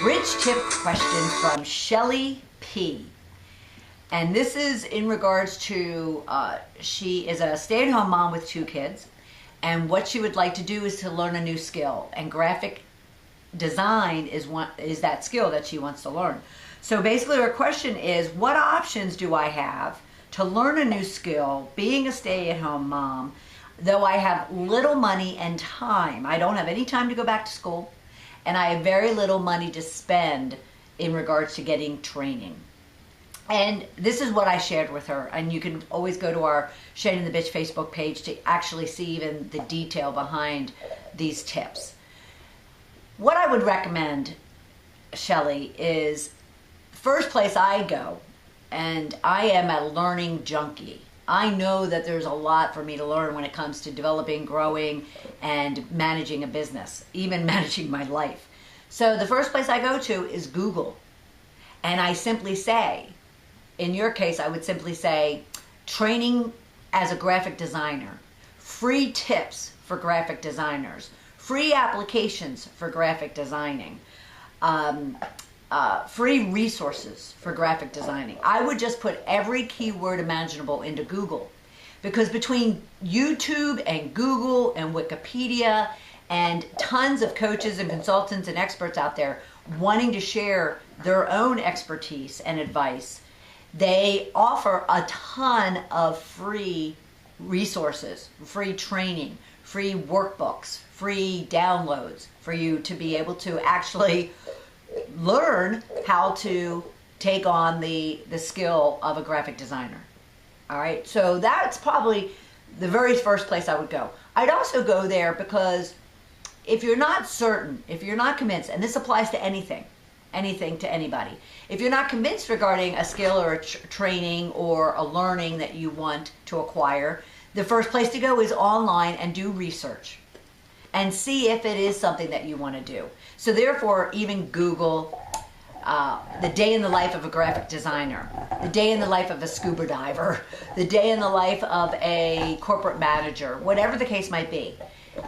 Rich tip question from Shelly P. And this is in regards to, she is a stay-at-home mom with 2 kids. And what she would like to do is to learn a new skill. And graphic design is that skill that she wants to learn. So basically her question is, what options do I have to learn a new skill being a stay-at-home mom, though I have little money and time? I don't have any time to go back to school, and I have very little money to spend in regards to getting training. And this is what I shared with her, and you can always go to our Shane and the Bitch Facebook page to actually see even the detail behind these tips. What I would recommend, Shelly, is first place I go, and I am a learning junkie. I know that there's a lot for me to learn when it comes to developing, growing, and managing a business, even managing my life. So the first place I go to is Google. And I simply say, in your case, I would simply say, training as a graphic designer, free tips for graphic designers, free applications for graphic designing, free resources for graphic designing. I would just put every keyword imaginable into Google, because between YouTube and Google and Wikipedia and tons of coaches and consultants and experts out there wanting to share their own expertise and advice, they offer a ton of free resources, free training, free workbooks, free downloads for you to be able to actually learn how to take on the skill of a graphic designer. All right, so that's probably the very first place I would go. I'd also go there because if you're not certain, if you're not convinced, and this applies to anything to anybody, if you're not convinced regarding a skill or a training or a learning that you want to acquire, the first place to go is online and do research and see if it is something that you want to do. So therefore, even Google the day in the life of a graphic designer, the day in the life of a scuba diver, the day in the life of a corporate manager, whatever the case might be.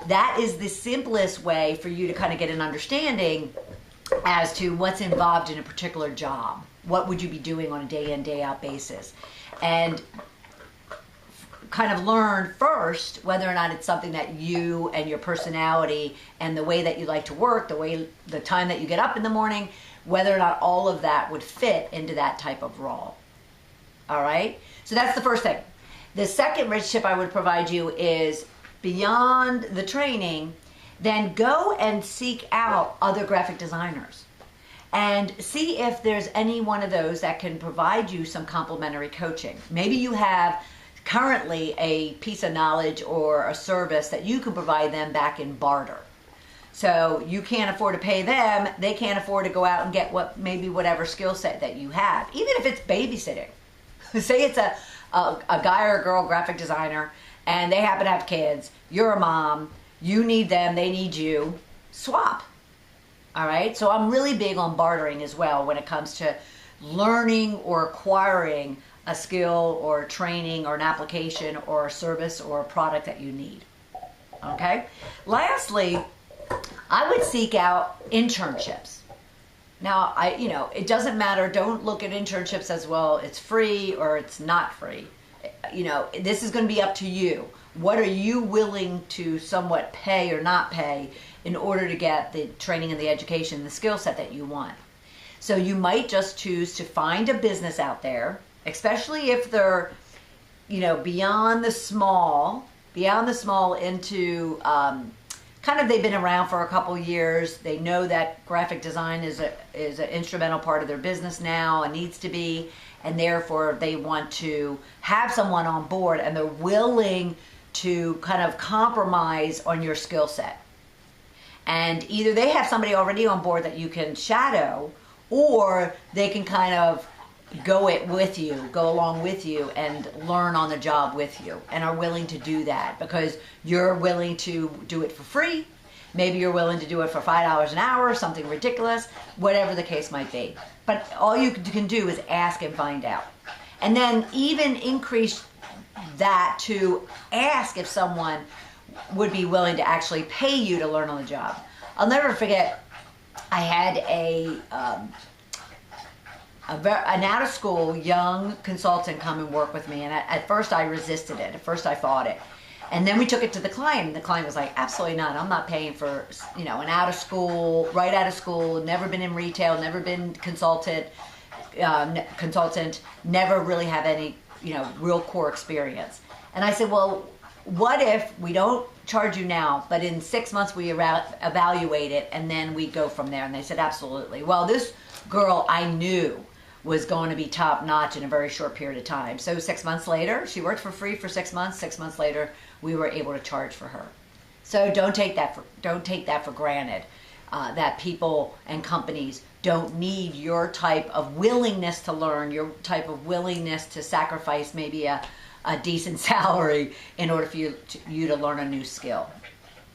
That is the simplest way for you to kind of get an understanding as to what's involved in a particular job. What would you be doing on a day in, day out basis? And kind of learn first whether or not it's something that you and your personality and the way that you like to work, the time that you get up in the morning, whether or not all of that would fit into that type of role. All right? So that's the first thing. The second rich tip I would provide you is, beyond the training, then go and seek out other graphic designers and see if there's any one of those that can provide you some complimentary coaching. Maybe you have currently a piece of knowledge or a service that you can provide them back in barter. So you can't afford to pay them, they can't afford to go out and get whatever skill set that you have, even if it's babysitting. Say it's a guy or a girl graphic designer and they happen to have kids, you're a mom, you need them, they need you, swap. All right, so I'm really big on bartering as well when it comes to learning or acquiring a skill or training or an application or a service or a product that you need. Okay, lastly, I would seek out internships. Now, it doesn't matter. Don't look at internships as, well, it's free or it's not free. This is going to be up to you. What are you willing to somewhat pay or not pay in order to get the training and the education, the skill set that you want? So you might just choose to find a business out there, especially if they're, beyond the small into kind of, they've been around for a couple years. They know that graphic design is an instrumental part of their business now and needs to be, and therefore they want to have someone on board and they're willing to kind of compromise on your skill set. And either they have somebody already on board that you can shadow, or they can kind of go along with you and learn on the job with you, and are willing to do that because you're willing to do it for free. Maybe you're willing to do it for $5 an hour, something ridiculous, whatever the case might be. But all you can do is ask and find out. And then even increase that to ask if someone would be willing to actually pay you to learn on the job. I'll never forget I had an out-of-school young consultant come and work with me, and at first I resisted it. At first I fought it. And then we took it to the client, and the client was like, absolutely not. I'm not paying for, an right out of school, never been in retail, never been consultant, never really have any, real core experience. And I said, well, what if we don't charge you now, but in 6 months we evaluate it, and then we go from there? And they said, absolutely. Well, this girl I knew was going to be top notch in a very short period of time. So 6 months later, she worked for free for 6 months. 6 months later, we were able to charge for her. So don't take that for granted. That people and companies don't need your type of willingness to learn, your type of willingness to sacrifice maybe a decent salary in order for you to learn a new skill.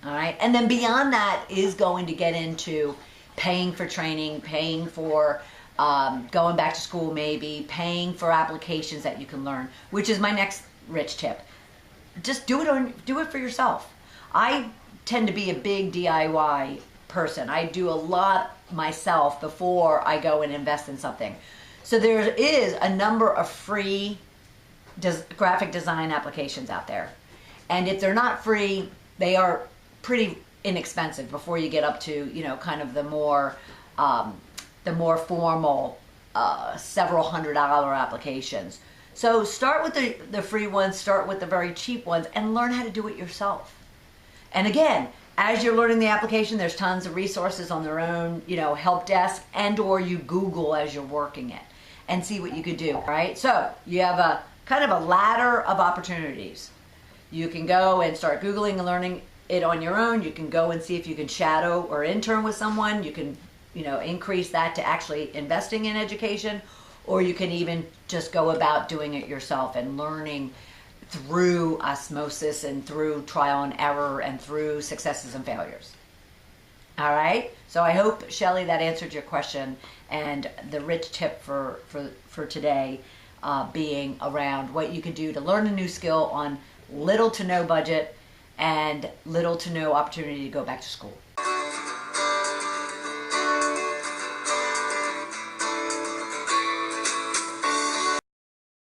All right, and then beyond that is going to get into paying for training, paying for going back to school, maybe paying for applications that you can learn, which is my next rich tip. Just do it for yourself. I tend to be a big DIY person. I do a lot myself before I go and invest in something. So there is a number of free graphic design applications out there, and if they're not free, they are pretty inexpensive before you get up to kind of the more formal several $100 applications. So start with the free ones, start with the very cheap ones, and learn how to do it yourself. And again, as you're learning the application, there's tons of resources on their own, help desk, and or you Google as you're working it and see what you could do, right? So you have a kind of a ladder of opportunities. You can go and start Googling and learning it on your own. You can go and see if you can shadow or intern with someone. You can, increase that to actually investing in education, or you can even just go about doing it yourself and learning through osmosis and through trial and error and through successes and failures. All right. So I hope, Shelley, that answered your question, and the rich tip for today being around what you could do to learn a new skill on little to no budget and little to no opportunity to go back to school.